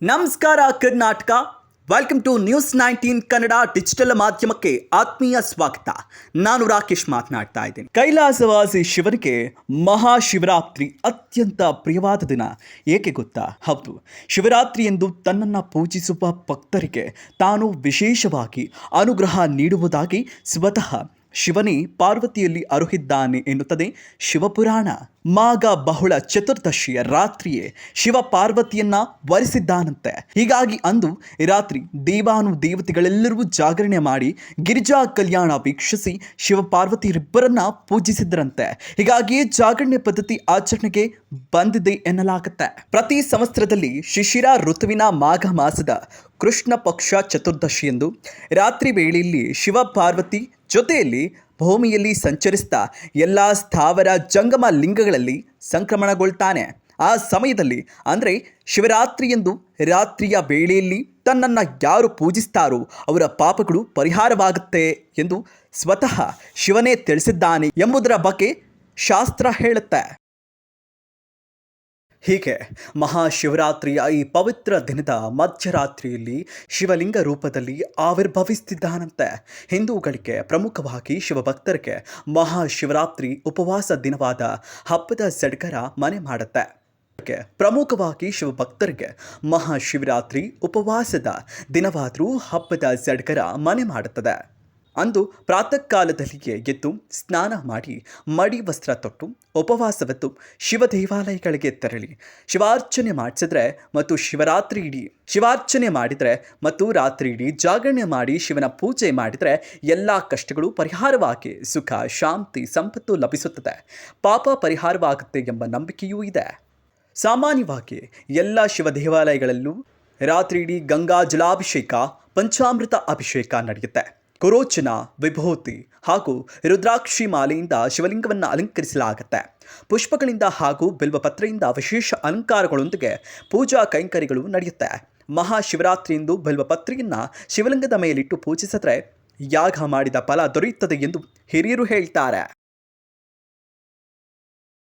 ನಮಸ್ಕಾರ Karnataka. Welcome to news 19 Kannada digital ಮಾಧ್ಯಮಕ್ಕೆ ಆತ್ಮೀಯ ಸ್ವಾಗತ. ನಾನು ರಾಕೇಶ್ ಮಾತನಾಡ್ತಾ ಇದ್ದೀನಿ. ಕೈಲಾಸವಾಸಿ ಶಿವನಿಗೆ ಮಹಾಶಿವರಾತ್ರಿ ಅತ್ಯಂತ ಪ್ರಿಯವಾದ ದಿನ. ಏಕೆ ಗೊತ್ತಾ? ಹೌದು, ಶಿವರಾತ್ರಿ ಎಂದು ತನ್ನನ್ನು ಪೂಜಿಸುವ ಭಕ್ತರಿಗೆ ತಾನು ವಿಶೇಷವಾಗಿ ಅನುಗ್ರಹ ನೀಡುವುದಾಗಿ ಸ್ವತಃ ಶಿವನೇ ಪಾರ್ವತಿಯಲ್ಲಿ ಅರುಹಿದ್ದಾನೆ ಎನ್ನುತ್ತದೆ ಶಿವಪುರಾಣ. ಮಾಘ ಬಹುಳ ಚತುರ್ದಶಿಯ ರಾತ್ರಿಯೇ ಶಿವ ಪಾರ್ವತಿಯನ್ನ ವರಿಸಿದ್ದಾನಂತೆ. ಹೀಗಾಗಿ ಅಂದು ರಾತ್ರಿ ದೇವಾನುದೇವತೆಗಳೆಲ್ಲರೂ ಜಾಗರಣೆ ಮಾಡಿ ಗಿರಿಜಾ ಕಲ್ಯಾಣ ವೀಕ್ಷಿಸಿ ಶಿವ ಪಾರ್ವತಿಯರಿಬ್ಬರನ್ನ ಪೂಜಿಸಿದ್ರಂತೆ. ಹೀಗಾಗಿ ಜಾಗರಣೆ ಪದ್ಧತಿ ಆಚರಣೆಗೆ ಬಂದಿದೆ ಎನ್ನಲಾಗುತ್ತೆ. ಪ್ರತಿ ಸಂವತ್ಸರದಲ್ಲಿ ಶಿಶಿರ ಋತುವಿನ ಮಾಘ ಮಾಸದ ಕೃಷ್ಣ ಪಕ್ಷ ಚತುರ್ದಶಿಯಂದು ರಾತ್ರಿ ವೇಳೆಯಲ್ಲಿ ಶಿವ ಪಾರ್ವತಿ ಜೊತೆಯಲ್ಲಿ ಭೂಮಿಯಲ್ಲಿ ಸಂಚರಿಸ್ತಾ ಎಲ್ಲ ಸ್ಥಾವರ ಜಂಗಮ ಲಿಂಗಗಳಲ್ಲಿ ಸಂಕ್ರಮಣಗೊಳ್ತಾನೆ. ಆ ಸಮಯದಲ್ಲಿ ಅಂದರೆ ಶಿವರಾತ್ರಿಯಂದು ರಾತ್ರಿಯ ವೇಳೆಯಲ್ಲಿ ತನ್ನನ್ನು ಯಾರು ಪೂಜಿಸ್ತಾರೋ ಅವರ ಪಾಪಗಳು ಪರಿಹಾರವಾಗುತ್ತೆ ಎಂದು ಸ್ವತಃ ಶಿವನೇ ತಿಳಿಸಿದ್ದಾನೆ ಎಂಬುದರ ಬಗ್ಗೆ ಶಾಸ್ತ್ರ ಹೇಳುತ್ತೆ. ಹೀಗೆ ಮಹಾಶಿವರಾತ್ರಿಯ ಈ ಪವಿತ್ರ ದಿನದ ಮಧ್ಯರಾತ್ರಿಯಲ್ಲಿ ಶಿವಲಿಂಗ ರೂಪದಲ್ಲಿ ಆವಿರ್ಭವಿಸುತ್ತಿದ್ದಾನಂತೆ. ಹಿಂದೂಗಳಿಗೆ ಪ್ರಮುಖವಾಗಿ ಶಿವಭಕ್ತರಿಗೆ ಮಹಾಶಿವರಾತ್ರಿ ಉಪವಾಸ ದಿನವಾದ ಹಬ್ಬದ ಸಡಗರ ಮನೆ ಮಾಡುತ್ತೆ. ಪ್ರಮುಖವಾಗಿ ಶಿವಭಕ್ತರಿಗೆ ಮಹಾಶಿವರಾತ್ರಿ ಉಪವಾಸದ ದಿನವಾದರೂ ಹಬ್ಬದ ಸಡಗರ ಮನೆ ಮಾಡುತ್ತದೆ. ಅಂದು ಪ್ರಾತಃ ಕಾಲದಲ್ಲಿಯೇ ಎದ್ದು ಸ್ನಾನ ಮಾಡಿ ಮಡಿ ವಸ್ತ್ರ ತೊಟ್ಟು ಉಪವಾಸವೆತ್ತು ಶಿವ ದೇವಾಲಯಗಳಿಗೆ ತೆರಳಿ ಶಿವಾರ್ಚನೆ ಮಾಡಿಸಿದ್ರೆ ಮತ್ತು ಶಿವಾರ್ಚನೆ ಮಾಡಿದರೆ ಮತ್ತು ರಾತ್ರಿ ಇಡೀ ಜಾಗರಣೆ ಮಾಡಿ ಶಿವನ ಪೂಜೆ ಮಾಡಿದರೆ ಎಲ್ಲ ಕಷ್ಟಗಳು ಪರಿಹಾರವಾಗಿ ಸುಖ ಶಾಂತಿ ಸಂಪತ್ತು ಲಭಿಸುತ್ತದೆ, ಪಾಪ ಪರಿಹಾರವಾಗುತ್ತೆ ಎಂಬ ನಂಬಿಕೆಯೂ ಇದೆ. ಸಾಮಾನ್ಯವಾಗಿ ಎಲ್ಲ ಶಿವ ದೇವಾಲಯಗಳಲ್ಲೂ ರಾತ್ರಿ ಇಡೀ ಗಂಗಾ ಜಲಾಭಿಷೇಕ ಪಂಚಾಮೃತ ಅಭಿಷೇಕ ನಡೆಯುತ್ತೆ. ಕುರೋಚನ ವಿಭೂತಿ ಹಾಗೂ ರುದ್ರಾಕ್ಷಿ ಮಾಲೆಯಿಂದ ಶಿವಲಿಂಗವನ್ನು ಅಲಂಕರಿಸಲಾಗುತ್ತೆ. ಪುಷ್ಪಗಳಿಂದ ಹಾಗೂ ಬಿಲ್ವಪತ್ರೆಯಿಂದ ವಿಶೇಷ ಅಲಂಕಾರಗಳೊಂದಿಗೆ ಪೂಜಾ ಕೈಂಕರ್ಯಗಳು ನಡೆಯುತ್ತೆ. ಮಹಾಶಿವರಾತ್ರಿಯಂದು ಬಿಲ್ವಪತ್ರೆಯನ್ನು ಶಿವಲಿಂಗದ ಮೇಲಿಟ್ಟು ಪೂಜಿಸಿದರೆ ಯಾಗ ಮಾಡಿದ ಫಲ ದೊರೆಯುತ್ತದೆ ಎಂದು ಹಿರಿಯರು ಹೇಳ್ತಾರೆ.